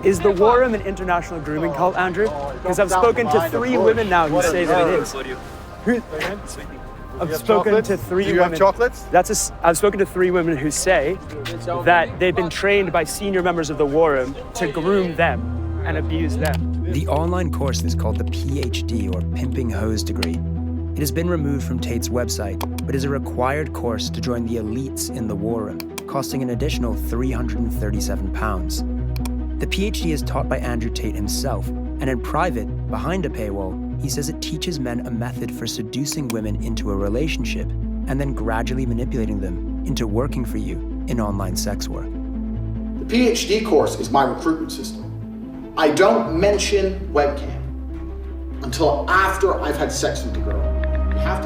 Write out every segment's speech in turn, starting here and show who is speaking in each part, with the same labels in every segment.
Speaker 1: Is the war room an international grooming cult, Andrew? Because I've spoken to 3 women now who say that it is. I've spoken to 3 women.
Speaker 2: Do you have chocolates?
Speaker 1: I've spoken to 3 women who say that they've been trained by senior members of the war room to groom them and abuse them.
Speaker 3: The online course is called the PhD, or Pimping Hose degree. It has been removed from Tate's website, but is a required course to join the elites in the war room, costing an additional £337. The PhD is taught by Andrew Tate himself, and in private, behind a paywall, he says it teaches men a method for seducing women into a relationship and then gradually manipulating them into working for you in online sex work.
Speaker 4: The PhD course is my recruitment system. I don't mention Webcam until after I've had sex with the girl.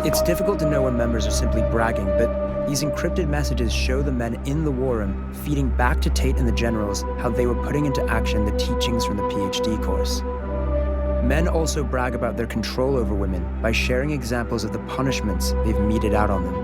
Speaker 3: It's difficult to know when members are simply bragging, but these encrypted messages show the men in the war room feeding back to Tate and the generals how they were putting into action the teachings from the PhD course. Men also brag about their control over women by sharing examples of the punishments they've meted out on them.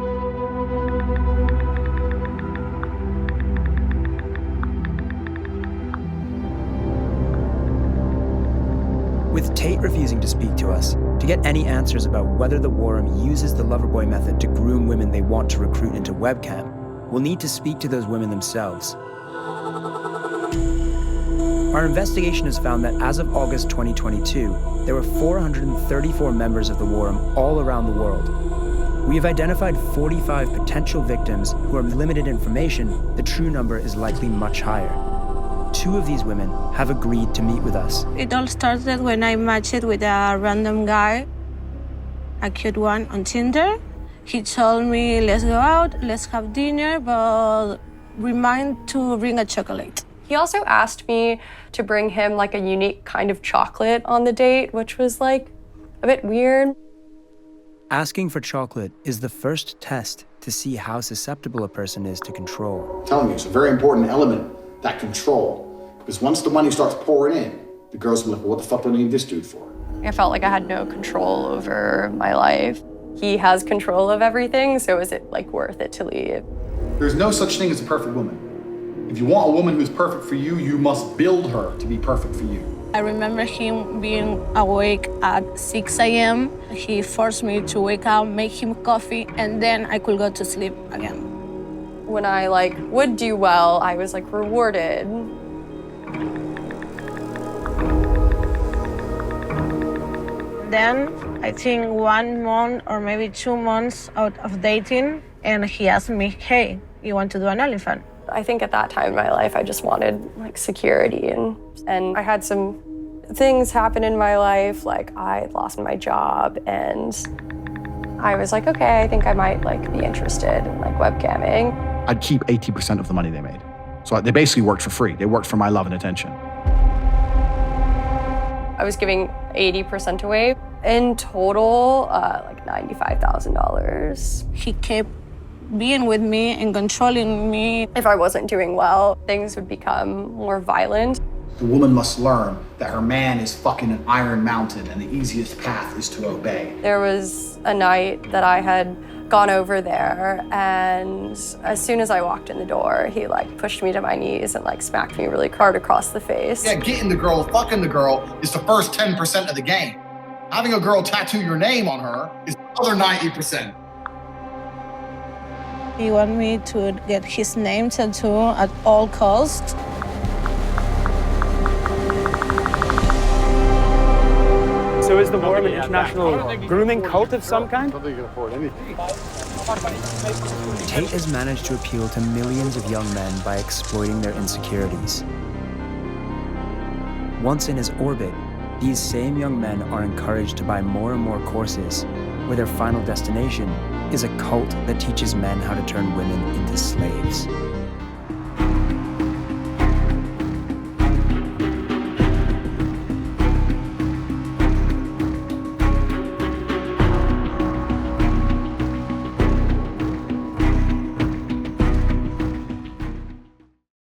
Speaker 3: With Tate refusing to speak to us, to get any answers about whether the war room uses the Loverboy method to groom women they want to recruit into Webcam, we'll need to speak to those women themselves. Our investigation has found that as of August 2022, there were 434 members of the war room all around the world. We have identified 45 potential victims who are limited information. The true number is likely much higher. 2 of these women have agreed to meet with us.
Speaker 5: It all started when I matched with a random guy, a cute one, on Tinder. He told me, let's go out, let's have dinner, but remind to bring a chocolate.
Speaker 6: He also asked me to bring him like a unique kind of chocolate on the date, which was like a bit weird.
Speaker 3: Asking for chocolate is the first test to see how susceptible a person is to control.
Speaker 4: I'm telling you, it's a very important element, that control. Because once the money starts pouring in, the girls will be like, well, what the fuck do I need this dude for?
Speaker 6: I felt like I had no control over my life. He has control of everything, so is it like worth it to leave?
Speaker 7: There's no such thing as a perfect woman. If you want a woman who's perfect for you, you must build her to be perfect for you.
Speaker 5: I remember him being awake at 6 a.m. He forced me to wake up, make him coffee, and then I could go to sleep again.
Speaker 6: When I would do well, I was rewarded.
Speaker 5: Then I think 1 month or maybe 2 months out of dating, and he asked me, hey, you want to do an elephant?
Speaker 6: I think at that time in my life, I just wanted security, and I had some things happen in my life, I had lost my job, and I was like, okay, I think I might be interested in webcamming.
Speaker 7: I'd keep 80% of the money they made. So they basically worked for free. They worked for my love and attention.
Speaker 6: I was giving 80% away. In total, $95,000.
Speaker 5: He kept being with me and controlling me.
Speaker 6: If I wasn't doing well, things would become more violent.
Speaker 4: The woman must learn that her man is fucking an Iron Mountain and the easiest path is to obey.
Speaker 6: There was a night that I had gone over there, and as soon as I walked in the door, he pushed me to my knees and smacked me really hard across the face.
Speaker 4: Yeah, getting the girl, fucking the girl is the first 10% of the game. Having a girl tattoo your name on her is the other 90%.
Speaker 5: He wanted me to get his name tattooed at all costs.
Speaker 1: So is the war room an international grooming cult of some kind?
Speaker 2: I don't think you can afford anything.
Speaker 3: Tate has managed to appeal to millions of young men by exploiting their insecurities. Once in his orbit, these same young men are encouraged to buy more and more courses, where their final destination is a cult that teaches men how to turn women into slaves.